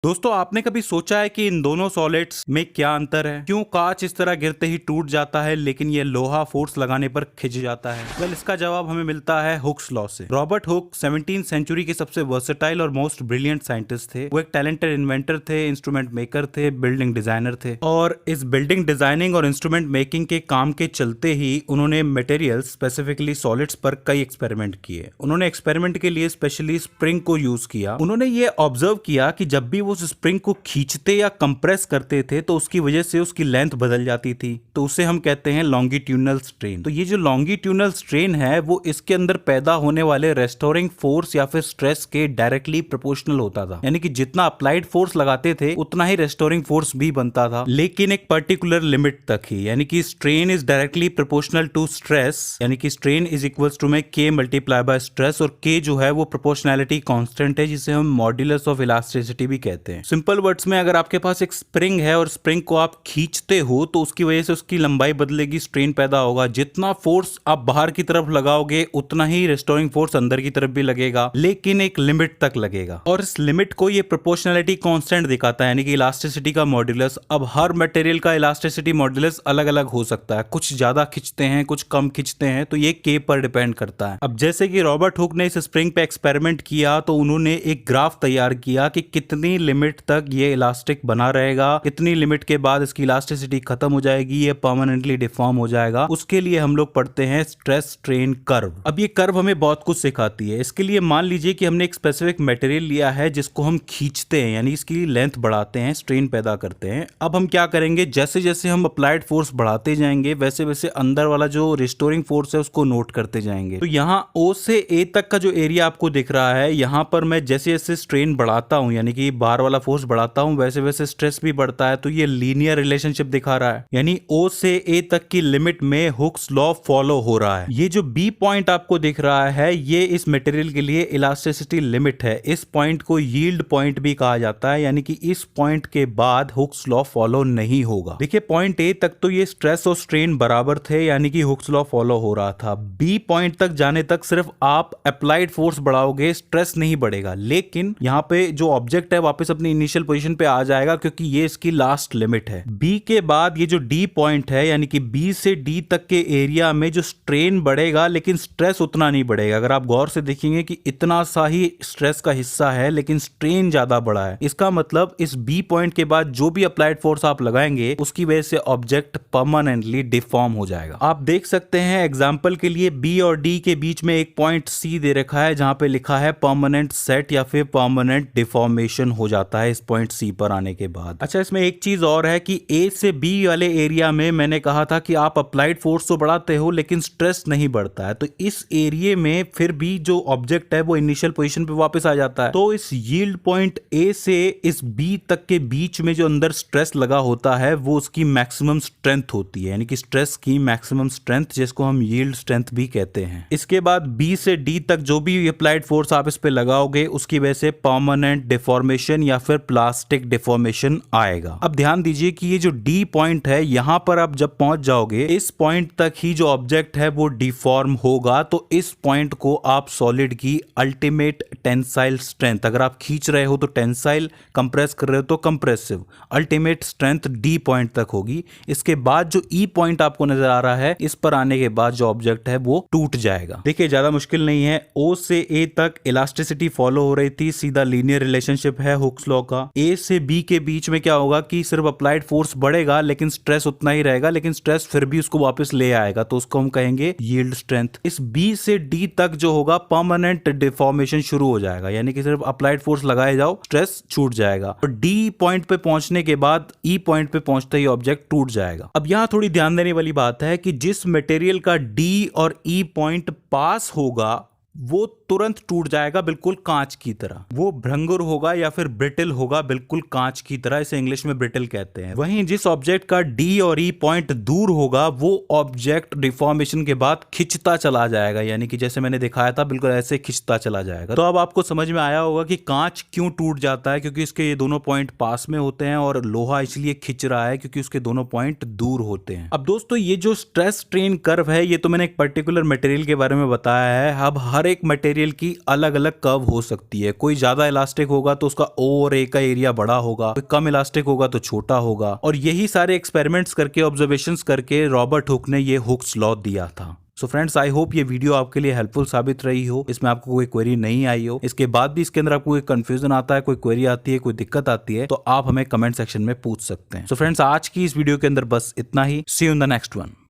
दोस्तों, आपने कभी सोचा है कि इन दोनों सॉलिड्स में क्या अंतर है? क्यों कांच इस तरह गिरते ही टूट जाता है लेकिन ये लोहा फोर्स लगाने पर खिंच जाता है? वेल, इसका जवाब हमें मिलता है हुक्स लॉ से। रॉबर्ट हुक 17th सेंचुरी के सबसे वर्सेटाइल और मोस्ट ब्रिलियंट साइंटिस्ट थे। वो एक टैलेंटेड इन्वेंटर थे, इंस्ट्रूमेंट मेकर थे, बिल्डिंग डिजाइनर थे। और इस बिल्डिंग डिजाइनिंग और इंस्ट्रूमेंट मेकिंग के काम के चलते ही उन्होंने मटेरियल्स, स्पेसिफिकली सॉलिड्स पर कई एक्सपेरिमेंट किए। उन्होंने एक्सपेरिमेंट के लिए स्पेशली स्प्रिंग को यूज किया। उन्होंने ये ऑब्जर्व किया कि जब भी उस स्प्रिंग को खींचते या कंप्रेस करते थे तो उसकी वजह से उसकी लेंथ बदल जाती थी, तो उसे हम कहते हैं लॉन्गिट्यूडनल स्ट्रेन। तो ये जो लॉन्गिट्यूडनल स्ट्रेन है वो इसके अंदर पैदा होने वाले रेस्टोरिंग फोर्स या फिर स्ट्रेस के डायरेक्टली प्रोपोर्शनल होता था। यानी कि जितना अप्लाइड फोर्स लगाते थे उतना ही रेस्टोरिंग फोर्स भी बनता था, लेकिन एक पर्टिकुलर लिमिट तक ही। यानी कि strain is directly proportional to stress, यानी कि स्ट्रेन इज इक्वल्स टू में के मल्टीप्लाई बाय स्ट्रेस, और के जो है वो प्रोपोर्शनैलिटी कांस्टेंट है, जिसे हम मॉड्यूलस ऑफ इलास्टिसिटी भी कहते हैं। सिंपल वर्ड्स में, अगर आपके पास एक स्प्रिंग है और स्प्रिंग को आप खींचते हो तो उसकी वजह से उसकी लंबाई बदलेगी, स्ट्रेन पैदा होगा। जितना फोर्स आप बाहर की तरफ लगाओगे उतना ही रेस्टोरिंग फोर्स अंदर की तरफ भी लगेगा, लेकिन एक लिमिट तक लगेगा। और इस लिमिट को ये प्रोपोर्शनैलिटी कांस्टेंट दिखाता है, यानी कि इलास्टिसिटी का मॉड्यूलस। अब हर मटेरियल का इलास्टिसिटी मॉड्यूलस अलग अलग हो सकता है, कुछ ज्यादा खींचते हैं, कुछ कम खींचते हैं, तो ये के पर डिपेंड करता है। अब जैसे कि रॉबर्ट हुक ने इस स्प्रिंग पे एक्सपेरिमेंट किया तो उन्होंने एक ग्राफ तैयार किया कि कितनी लिमिट तक ये इलास्टिक बना रहेगा, कितनी लिमिट के बाद इसकी इलास्टिसिटी खत्म हो जाएगी, ये परमानेंटली डिफॉर्म हो जाएगा। उसके लिए हम लोग पढ़ते हैं स्ट्रेस स्ट्रेन कर्व। अब ये कर्व हमें बहुत कुछ सिखाती है। इसके लिए मान लीजिए कि हमने एक स्पेसिफिक मटेरियल लिया है जिसको हम खींचते हैं, यानी इसकी लेंथ बढ़ाते हैं, स्ट्रेन पैदा करते हैं। अब हम क्या करेंगे, जैसे जैसे हम अप्लाइड फोर्स बढ़ाते जाएंगे वैसे वैसे अंदर वाला जो रिस्टोरिंग फोर्स है उसको नोट करते जाएंगे। तो यहाँ O से A तक का जो एरिया आपको दिख रहा है, यहाँ पर मैं जैसे जैसे स्ट्रेन बढ़ाता हूँ, यानी कि बाहर वाला फोर्स बढ़ाता हूँ, वैसे वैसे स्ट्रेस भी बढ़ता है। तो ये लीनियर रिलेशनशिप दिखा रहा है, यानी O से A तक की लिमिट में हुक्स लॉ फॉलो हो रहा है। ये जो B पॉइंट आपको दिख रहा है, ये इस मटेरियल के लिए इलास्टिसिटी लिमिट है। इस पॉइंट को यील्ड पॉइंट भी कहा जाता है, यानी कि इस पॉइंट के बाद हुक्स लॉ फॉलो नहीं होगा। देखिए, पॉइंट A तक तो ये स्ट्रेस और स्ट्रेन बराबर थे, यानी कि हुक्स लॉ फॉलो हो रहा था। B पॉइंट तक जाने तक सिर्फ आप अप्लाइड फोर्स बढ़ाओगे, स्ट्रेस नहीं बढ़ेगा। लेकिन यहाँ पे जो ऑब्जेक्ट है वापस अपनी इनिशियल पोजीशन पे आ जाएगा, क्योंकि ये इसकी लास्ट लिमिट है। B के बाद ये जो D पॉइंट है, यानी कि B से D तक के एरिया में जो स्ट्रेन बढ़ेगा लेकिन स्ट्रेस उतना नहीं बढ़ेगा। अगर आप गौर से देखेंगे कि इतना सा ही स्ट्रेस का हिस्सा है लेकिन स्ट्रेन ज्यादा बड़ा है, इसका मतलब इस B पॉइंट के बाद जो भी अप्लाइड फोर्स आप लगाएंगे उसकी वजह से ऑब्जेक्ट परमानेंटली डिफॉर्म हो जाएगा। आप देख सकते हैं एग्जांपल के लिए B और D के बीच में एक पॉइंट C दे रखा है जहां पे लिखा है परमानेंट सेट या फिर परमानेंट डिफॉर्मेशन हो जाता है इस पॉइंट C पर आने के बाद। अच्छा, इसमें एक चीज और है कि A से B वाले एरिया में मैंने कहा था कि आप अप्लाइड फोर्स तो बढ़ाते हो लेकिन स्ट्रेस नहीं बढ़ता है, तो इस एरिया में फिर भी जो ऑब्जेक्ट है वो इनिशियल पोजीशन पे वापस आ जाता है। तो इस यील्ड पॉइंट A से इस B तक के बीच में जो अंदर स्ट्रेस लगा होता है वो उसकी मैक्सिमम स्ट्रेंथ होती है, यानी कि स्ट्रेस की मैक्सिमम स्ट्रेंथ, जिसको हम यील्ड स्ट्रेंथ भी कहते हैं। इसके बाद B से D तक जो भी अप्लाइड फोर्स आप इस पे लगाओगे उसकी वजह से परमानेंट डिफॉर्मेशन या फिर प्लास्टिक डिफॉर्मेशन आएगा। अब ध्यान दीजिए कि ये जो D पॉइंट है, यहां पर आप जब पहुंच जाओगे इस पॉइंट तक ही जो ऑब्जेक्ट है वो डिफॉर्म होगा। तो इस पॉइंट को आप सॉलिड की अल्टीमेट टेंसाइल स्ट्रेंथ, अगर आप खींच रहे हो तो टेंसाइल, कंप्रेस कर रहे हो तो compressive, ultimate strength D point तक होगी। इसके बाद जो E पॉइंट आपको नजर आ रहा है, इस पर आने के बाद जो ऑब्जेक्ट है वो टूट जाएगा। देखिए, ज्यादा मुश्किल नहीं है। O से A तक इलास्टिसिटी फॉलो हो रही थी, सीधा लीनियर रिलेशनशिप है हुक्स लॉ का। A से B के बीच में क्या होगा कि सिर्फ अप्लाइड फोर्स बढ़ेगा लेकिन स्ट्रेस उतना ही रहेगा, लेकिन स्ट्रेस फिर भी उसको वापस ले आएगा, तो उसको हम कहेंगे यील्ड स्ट्रेंथ। इस B से D तक जो होगा परमानेंट डिफॉर्मेशन शुरू हो जाएगा, यानी कि सिर्फ अप्लाइड फोर्स लगाए जाओ, स्ट्रेस छूट जाएगा। और D पॉइंट पे पहुंचने के बाद E पॉइंट पे पहुंचते ही ऑब्जेक्ट टूट जाएगा। अब यहां थोड़ी ध्यान देने वाली बात है कि जिस मटेरियल का D और E पॉइंट पास होगा वो तुरंत टूट जाएगा, बिल्कुल कांच की तरह। वो भंगुर होगा या फिर ब्रिटल होगा, बिल्कुल कांच की तरह। इसे इंग्लिश में ब्रिटल कहते हैं। वहीं जिस ऑब्जेक्ट का D और E पॉइंट दूर होगा वो ऑब्जेक्ट डिफॉर्मेशन के बाद खिंचता चला जाएगा, यानी कि जैसे मैंने दिखाया था बिल्कुल ऐसे खिंचता चला जाएगा। तो अब आपको समझ में आया होगा कि कांच क्यों टूट जाता है, क्योंकि इसके ये दोनों पॉइंट पास में होते हैं, और लोहा इसलिए खिंच रहा है क्योंकि उसके दोनों पॉइंट दूर होते हैं। अब दोस्तों, ये जो स्ट्रेस स्ट्रेन कर्व है ये तो मैंने एक पर्टिकुलर मटेरियल के बारे में बताया है। अब हर एक मटेरियल मटेरियल की अलग अलग कर्व हो सकती है। कोई ज्यादा इलास्टिक होगा तो उसका ओ और ए का एरिया बड़ा होगा, कोई कम इलास्टिक होगा तो छोटा होगा। और यही सारे एक्सपेरिमेंट्स करके, ऑब्जर्वेशंस करके रॉबर्ट हुक ने ये हुक्स लॉ दिया था। सो फ्रेंड्स, आई होप ये वीडियो आपके लिए हेल्पफुल साबित रही हो, इसमें आपको कोई क्वेरी नहीं आई हो, इसके बाद भी इसके अंदर आपको कोई कंफ्यूजन आता है, कोई क्वेरी आती है, कोई दिक्कत आती है, तो आप हमें कमेंट सेक्शन में पूछ सकते हैं। सो फ्रेंड्स, आज की इस वीडियो के अंदर बस इतना ही। See you in the next one.